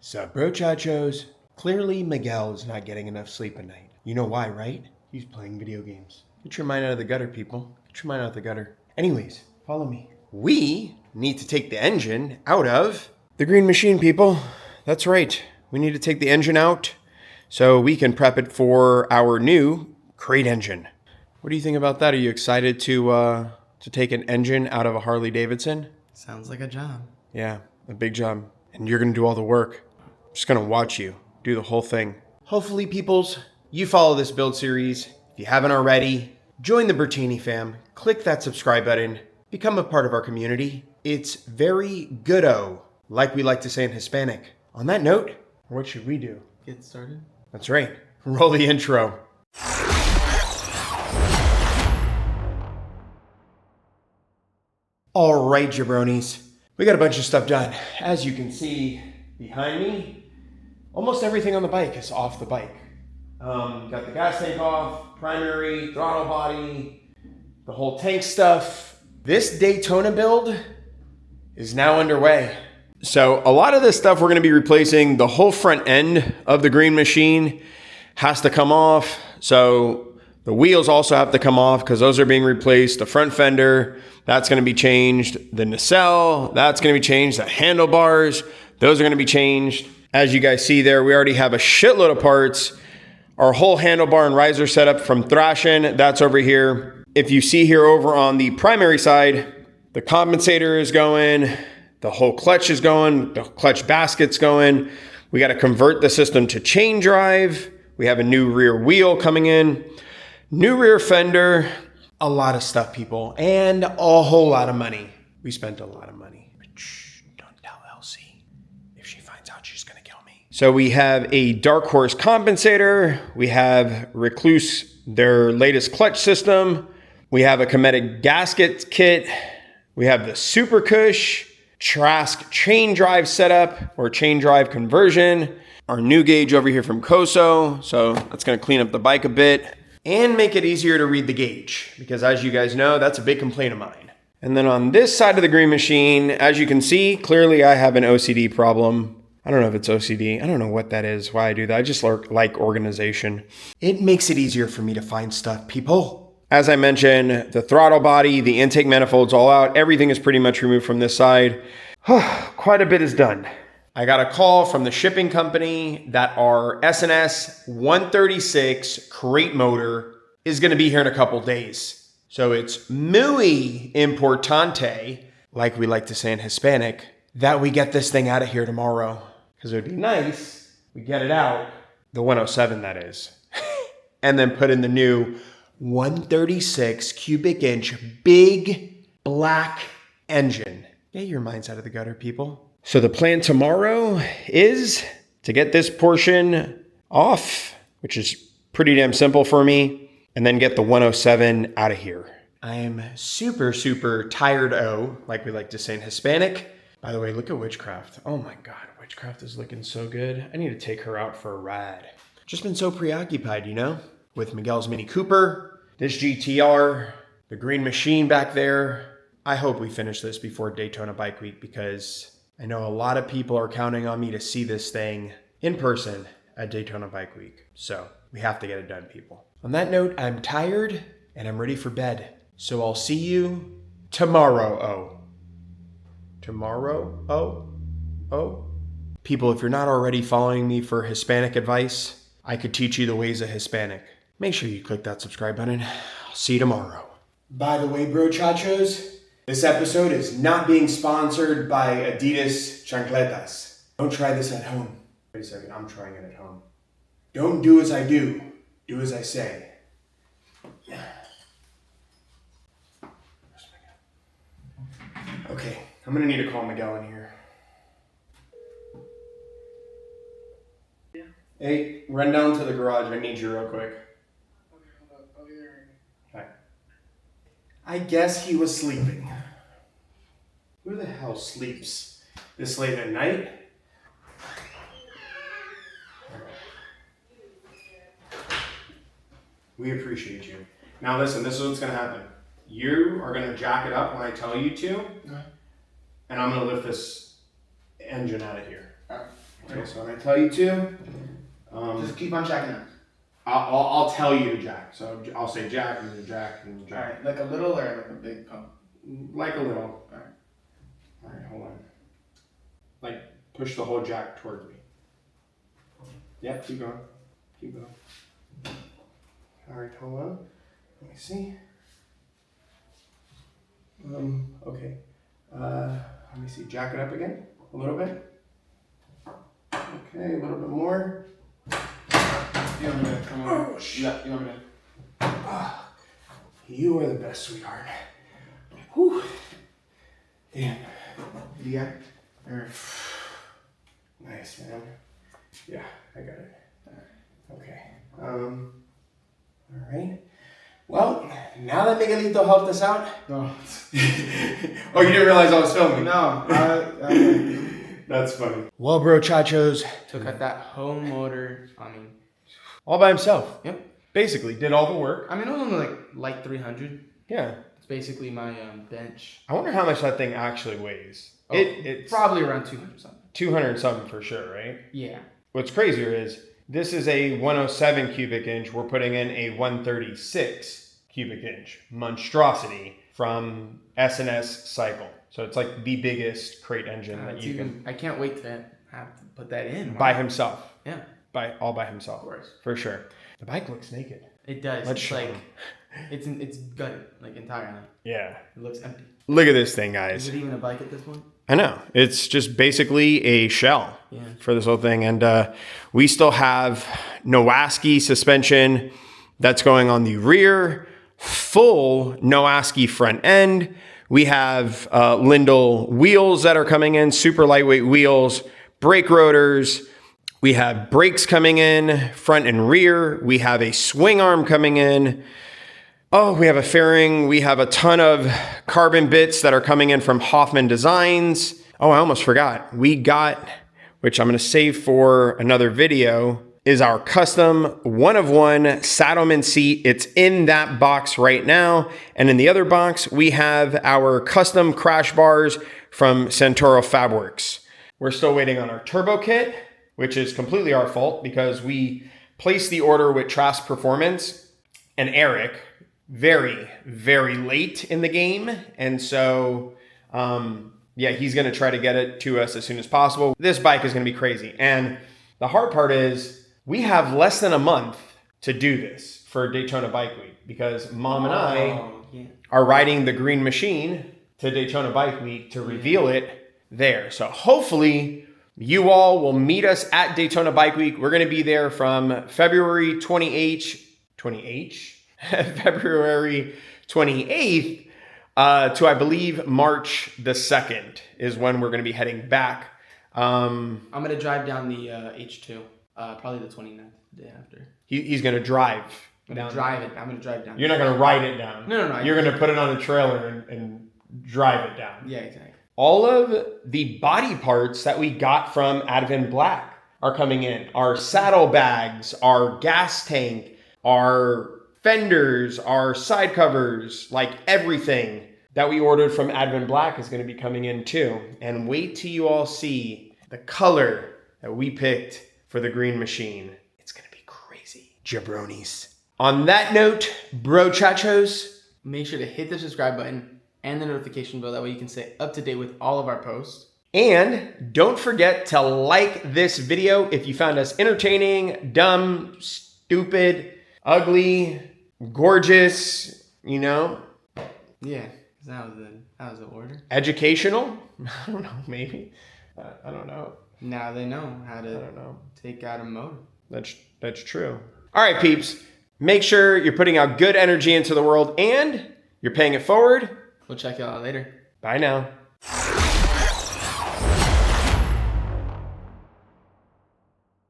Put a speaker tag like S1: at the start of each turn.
S1: Sup, bro chachos? Clearly, Miguel is not getting enough sleep at night. You know why, right? He's playing video games. Get your mind out of the gutter, people. Get your mind out of the gutter. Anyways, follow me. We need to take the engine out of the green machine, people. That's right. We need to take the engine out so we can prep it for our new crate engine. What do you think about that? Are you excited to take an engine out of a Harley-Davidson?
S2: Sounds like a job.
S1: Yeah, a big job. And you're going to do all the work. I'm just going to watch you do the whole thing. Hopefully, peoples, you follow this build series. If you haven't already, join the Bertini fam. Click that subscribe button. Become a part of our community. It's very good-o, like we like to say in Hispanic. On that note, what should we do?
S2: Get started?
S1: That's right. Roll the intro. All right, jabronis. We got a bunch of stuff done. As you can see behind me, almost everything on the bike is off the bike. Got the gas tank off, primary, throttle body, the whole tank stuff. This Daytona build is now underway. So a lot of this stuff we're going to be replacing. The whole front end of the green machine has to come off. So the wheels also have to come off because those are being replaced. The front fender, that's going to be changed. The nacelle, that's going to be changed. The handlebars, those are going to be changed. As you guys see there, we already have a shitload of parts. Our whole handlebar and riser setup from Thrashin, that's over here. If you see here over on the primary side, the compensator is going, the whole clutch is going, the clutch basket's going. We got to convert the system to chain drive. We have a new rear wheel coming in, new rear fender, a lot of stuff, people, and a whole lot of money. We spent a lot of money. But shh, don't tell Elsie. If she finds out, she's going to kill me. So we have a Dark Horse compensator. We have Recluse, their latest clutch system. We have a Cometic gasket kit. We have the Super Cush, Trask chain drive setup or chain drive conversion. Our new gauge over here from Koso. So that's going to clean up the bike a bit and make it easier to read the gauge, because as you guys know, that's a big complaint of mine. And then on this side of the green machine, as you can see, clearly I have an OCD problem. I don't know if it's OCD. I don't know what that is, why I do that. I just like organization. It makes it easier for me to find stuff, people. As I mentioned, the throttle body, the intake manifold's all out. Everything is pretty much removed from this side. Quite a bit is done. I got a call from the shipping company that our S&S 136 crate motor is going to be here in a couple days. So it's muy importante, like we like to say in Hispanic, that we get this thing out of here tomorrow. Because it would be nice, we get it out, the 107 that is, and then put in the new 136 cubic inch big black engine. Get your minds out of the gutter, people. So the plan tomorrow is to get this portion off, which is pretty damn simple for me, and then get the 107 out of here. I am super, super tired-o, like we like to say in Hispanic. By the way, look at Witchcraft. Oh my God, Witchcraft is looking so good. I need to take her out for a ride. Just been so preoccupied, you know, with Miguel's Mini Cooper, this GTR, the green machine back there. I hope we finish this before Daytona Bike Week, because I know a lot of people are counting on me to see this thing in person at Daytona Bike Week. So we have to get it done, people. On that note, I'm tired and I'm ready for bed. So I'll see you tomorrow. Tomorrow? People, if you're not already following me for Hispanic advice, I could teach you the ways of Hispanic. Make sure you click that subscribe button. I'll see you tomorrow. By the way, bro chachos, this episode is not being sponsored by Adidas Chancletas. Don't try this at home. Wait a second, I'm trying it at home. Don't do as I do. Do as I say. Okay, I'm gonna need to call Miguel in here. Yeah. Hey, run down to the garage. I need you real quick. Okay, hold up. I'll be there. Okay. I guess he was sleeping. Who the hell sleeps this late at night? We appreciate you. Now listen, this is what's gonna happen. You are gonna jack it up when I tell you to, and I'm gonna lift this engine out of here. Okay, so when I tell you to,
S2: just keep on jacking up.
S1: I'll tell you to jack. So I'll say jack and then jack and then jack.
S2: Alright, like a little or like a big pump?
S1: Like a little. Alright, hold on. Like push the whole jack towards me. Yep, keep going. Keep going. Alright, hold on. Let me see. Okay. Let me see. Jack it up again. A little bit. Okay, a little bit more.
S2: You want me to come over?
S1: Oh, shit.
S2: Yeah, you want me to?
S1: You are the best, sweetheart. Whew. Damn.
S2: You got it? Or...
S1: Nice, man. Yeah, I got it. Okay. All right. Well, now that Miguelito helped us out.
S2: No.
S1: Oh, you didn't realize I was filming?
S2: No.
S1: That's funny. Well, bro, Chachos.
S2: Took out that whole motor.
S1: All by himself.
S2: Yep.
S1: Basically, did all the work.
S2: I mean, it was only like 300.
S1: Yeah.
S2: It's basically my bench.
S1: I wonder how much that thing actually weighs.
S2: Oh, it's probably around 200 something.
S1: 200 something for sure, right?
S2: Yeah.
S1: What's crazier is this is a 107 cubic inch. We're putting in a 136 cubic inch monstrosity from S&S Cycle. So it's like the biggest crate engine that you can.
S2: I can't wait to have to put that in.
S1: By himself.
S2: Yeah.
S1: All by himself.
S2: Of course.
S1: For sure. The bike looks naked.
S2: It does.
S1: Let's
S2: it's
S1: show
S2: like
S1: him.
S2: it's gutted, like entirely.
S1: Yeah.
S2: It looks empty.
S1: Look at this thing, guys.
S2: Is it even a bike at this point?
S1: I know. It's just basically a shell for this whole thing. And we still have Nowaski suspension that's going on the rear, full Nowaski front end. We have Lindell wheels that are coming in, super lightweight wheels, brake rotors. We have brakes coming in, front and rear. We have a swing arm coming in. Oh, we have a fairing. We have a ton of carbon bits that are coming in from Hoffman Designs. Oh, I almost forgot. We got, which I'm going to save for another video, is our custom one-of-one Saddleman seat. It's in that box right now. And in the other box, we have our custom crash bars from Centauro Fabworks. We're still waiting on our turbo kit, which is completely our fault because we placed the order with Trask Performance and Eric very, very late in the game. And so, yeah, he's going to try to get it to us as soon as possible. This bike is going to be crazy. And the hard part is we have less than a month to do this for Daytona Bike Week because Mom and I are riding the green machine to Daytona Bike Week to reveal it there. So hopefully you all will meet us at Daytona Bike Week. We're going to be there from February 28th, February 28th to, I believe, March the 2nd is when we're going to be heading back.
S2: I'm going to drive down the H2, probably the 29th, the day after.
S1: He's going to drive.
S2: I'm going to drive it. I'm going to drive down.
S1: You're not going to ride it down.
S2: No.
S1: You're going to put it on a trailer and drive it down.
S2: Yeah, exactly.
S1: All of the body parts that we got from Advent Black are coming in. Our saddlebags, our gas tank, our fenders, our side covers, like everything that we ordered from Advent Black is going to be coming in too. And wait till you all see the color that we picked for the green machine. It's going to be crazy. Jabronis. On that note, bro chachos,
S2: make sure to hit the subscribe button and the notification bell. That way you can stay up to date with all of our posts.
S1: And don't forget to like this video if you found us entertaining, dumb, stupid, ugly, gorgeous, you know?
S2: Yeah, that was the order.
S1: Educational? I don't know, maybe. I don't know.
S2: Now they know how to take out a motor.
S1: That's true. All right, peeps. Make sure you're putting out good energy into the world and you're paying it forward.
S2: We'll check you out later.
S1: Bye now.